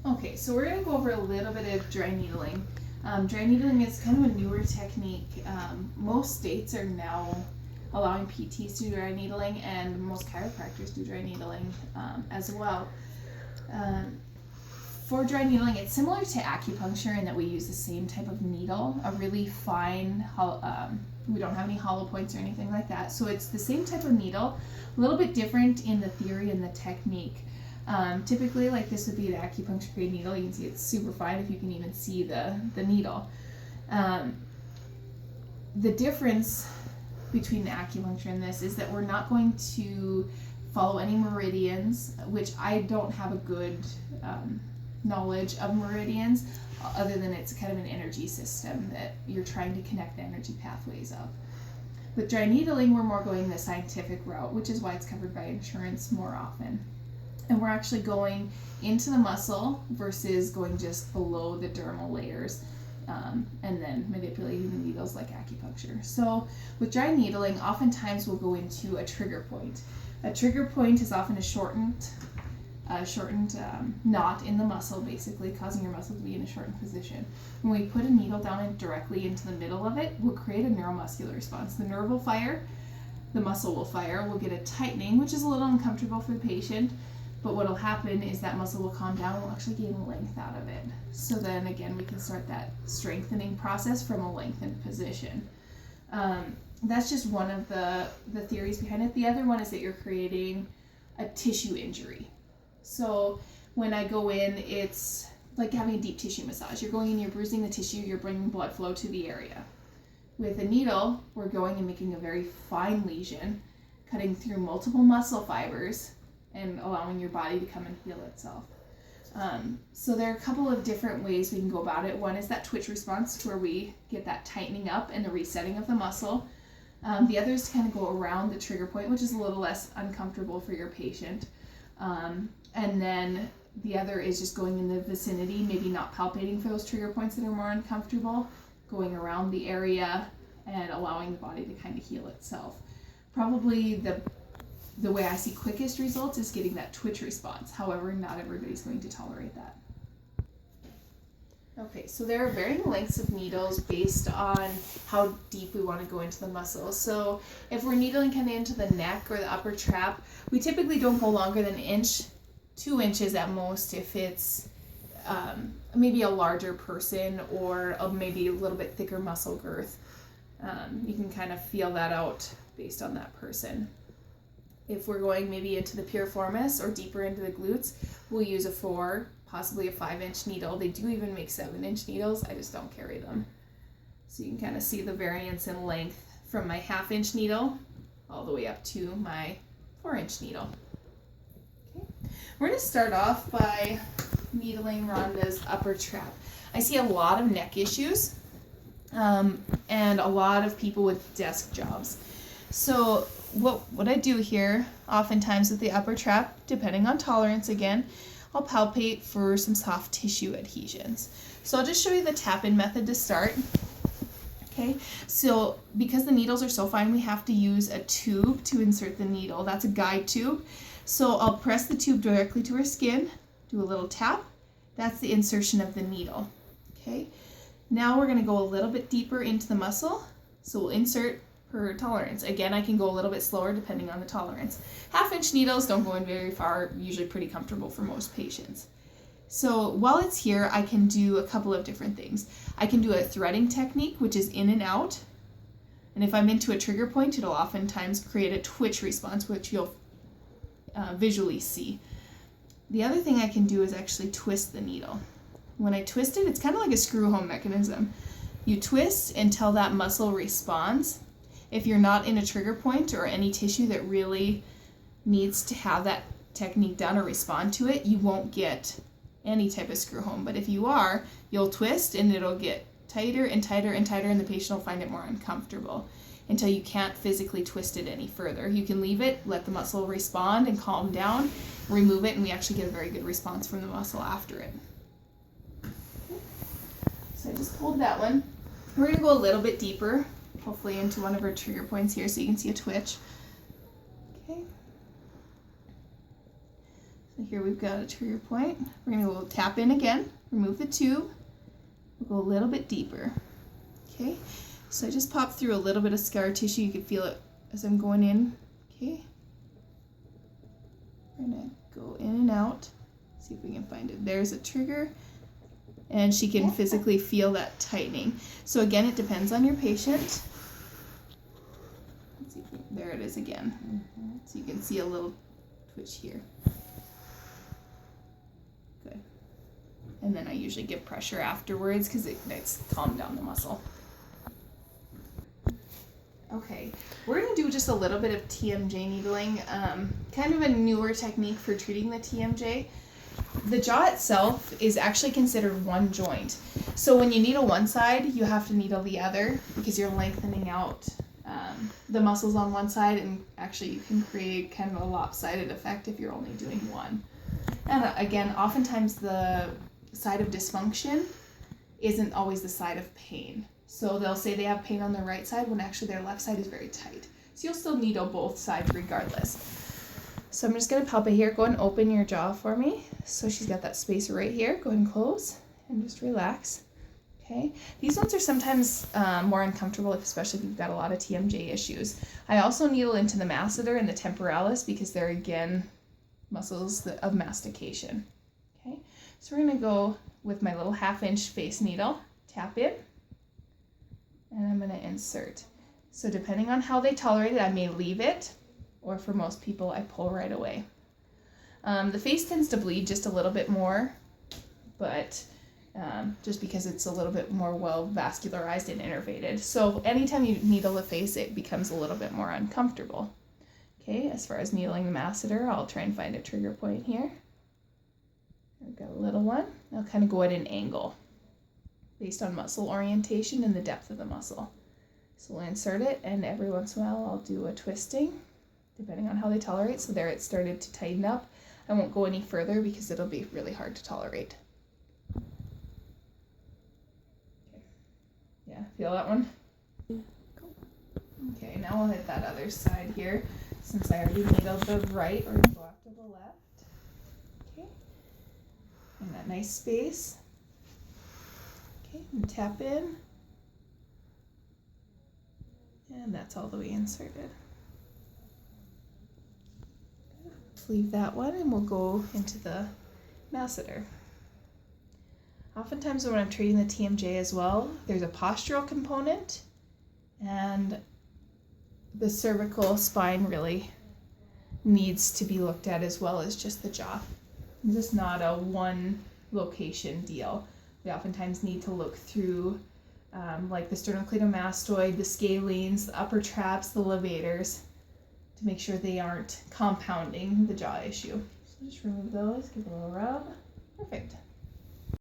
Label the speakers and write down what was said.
Speaker 1: Okay, so we're going to go over a little bit of dry needling. Dry needling is kind of a newer technique. Most states are now allowing PTs to do dry needling, and most chiropractors do dry needling as well. For dry needling, it's similar to acupuncture in that we use the same type of needle, a really fine, we don't have any hollow points or anything like that. So it's the same type of needle, a little bit different in the theory and the technique. Typically, like this would be an acupuncture grade needle. You can see it's super fine if you can even see the needle. The difference between the acupuncture and this is that we're not going to follow any meridians, which I don't have a good knowledge of meridians, other than it's kind of an energy system that you're trying to connect the energy pathways of. With dry needling, we're more going the scientific route, which is why it's covered by insurance more often. And we're actually going into the muscle versus going just below the dermal layers, and then manipulating the needles like acupuncture. So with dry needling, oftentimes we'll go into a trigger point. A trigger point is often a shortened knot in the muscle, basically causing your muscle to be in a shortened position. When we put a needle down directly into the middle of it, we'll create a neuromuscular response. The nerve will fire, the muscle will fire, we'll get a tightening, which is a little uncomfortable for the patient, but what will happen is that muscle will calm down and we'll actually gain length out of it. So then again, we can start that strengthening process from a lengthened position. That's just one of the theories behind it. The other one is that you're creating a tissue injury. So when I go in, it's like having a deep tissue massage. You're going in, you're bruising the tissue, you're bringing blood flow to the area. With a needle, we're going and making a very fine lesion, cutting through multiple muscle fibers and allowing your body to come and heal itself. So there are a couple of different ways we can go about it. One is that twitch response, where we get that tightening up and the resetting of the muscle. The other is to kind of go around the trigger point, which is a little less uncomfortable for your patient. And then the other is just going in the vicinity, maybe not palpating for those trigger points that are more uncomfortable, going around the area and allowing the body to kind of heal itself. Probably the way I see quickest results is getting that twitch response. However, not everybody's going to tolerate that. Okay, so there are varying lengths of needles based on how deep we want to go into the muscle. So if we're needling kind of into the neck or the upper trap, we typically don't go longer than an inch, 2 inches at most if it's maybe a larger person or maybe a little bit thicker muscle girth. You can kind of feel that out based on that person. If we're going maybe into the piriformis or deeper into the glutes, we'll use a 4, possibly a 5-inch needle. They do even make 7-inch needles. I just don't carry them. So you can kind of see the variance in length from my 1/2-inch needle all the way up to my 4-inch needle. Okay. We're going to start off by needling Rhonda's upper trap. I see a lot of neck issues and a lot of people with desk jobs. So what I do here, oftentimes with the upper trap, depending on tolerance again, I'll palpate for some soft tissue adhesions. So I'll just show you the tap-in method to start. Okay, so because the needles are so fine, we have to use a tube to insert the needle. That's a guide tube. So I'll press the tube directly to her skin, do a little tap. That's the insertion of the needle. Okay, now we're going to go a little bit deeper into the muscle. So we'll insert per tolerance. Again, I can go a little bit slower depending on the tolerance. 1/2-inch needles don't go in very far, usually pretty comfortable for most patients. So while it's here, I can do a couple of different things. I can do a threading technique, which is in and out. And if I'm into a trigger point, it'll oftentimes create a twitch response, which you'll visually see. The other thing I can do is actually twist the needle. When I twist it, it's kind of like a screw home mechanism. You twist until that muscle responds. If you're not in a trigger point or any tissue that really needs to have that technique done or respond to it, you won't get any type of screw home. But if you are, you'll twist and it'll get tighter and tighter and tighter, and the patient will find it more uncomfortable until you can't physically twist it any further. You can leave it, let the muscle respond and calm down, remove it, and we actually get a very good response from the muscle after it. So I just pulled that one. We're going to go a little bit deeper, hopefully into one of our trigger points here so you can see a twitch. Okay. I So here we've got a trigger point. We're gonna go tap in again, remove the tube, we'll go a little bit deeper. Okay, so I just popped through a little bit of scar tissue. You can feel it as I'm going in. Okay, we're gonna go in and out. See if we can find it. There's a trigger, and she can physically feel that tightening. So again, it depends on your patient. Let's see if there it is again. So you can see a little twitch here. Good. And then I usually give pressure afterwards because it calms down the muscle. Okay, we're going to do just a little bit of TMJ needling, kind of a newer technique for treating the TMJ. The jaw itself is actually considered one joint. So when you needle one side, you have to needle the other because you're lengthening out the muscles on one side, and actually you can create kind of a lopsided effect if you're only doing one. And again, oftentimes the side of dysfunction isn't always the side of pain. So they'll say they have pain on their right side when actually their left side is very tight. So you'll still needle both sides regardless. So I'm just going to palpate here. Go and open your jaw for me. So she's got that space right here. Go ahead and close and just relax. Okay. These ones are sometimes more uncomfortable, especially if you've got a lot of TMJ issues. I also needle into the masseter and the temporalis because they're, again, muscles of mastication. Okay. So we're going to go with my little 1/2 inch face needle. Tap in. And I'm going to insert. So depending on how they tolerate it, I may leave it, or for most people, I pull right away. The face tends to bleed just a little bit more, but just because it's a little bit more well vascularized and innervated. So anytime you needle the face, it becomes a little bit more uncomfortable. Okay, as far as needling the masseter, I'll try and find a trigger point here. I've got a little one. I'll kind of go at an angle based on muscle orientation and the depth of the muscle. So we'll insert it, and every once in a while I'll do a twisting, depending on how they tolerate. So there it started to tighten up. I won't go any further because it'll be really hard to tolerate. Okay. Yeah, feel that one? Okay, now we'll hit that other side here. Since I already needled the right, we're gonna go after the left. Okay. And that nice space. Okay, and tap in. And that's all the way inserted. Leave that one, and we'll go into the masseter. Oftentimes when I'm treating the TMJ as well, there's a postural component, and the cervical spine really needs to be looked at as well as just the jaw. It's just not a one location deal. We oftentimes need to look through like the sternocleidomastoid, the scalenes, the upper traps, the levators, to make sure they aren't compounding the jaw issue. So just remove those, give it a little rub. Perfect.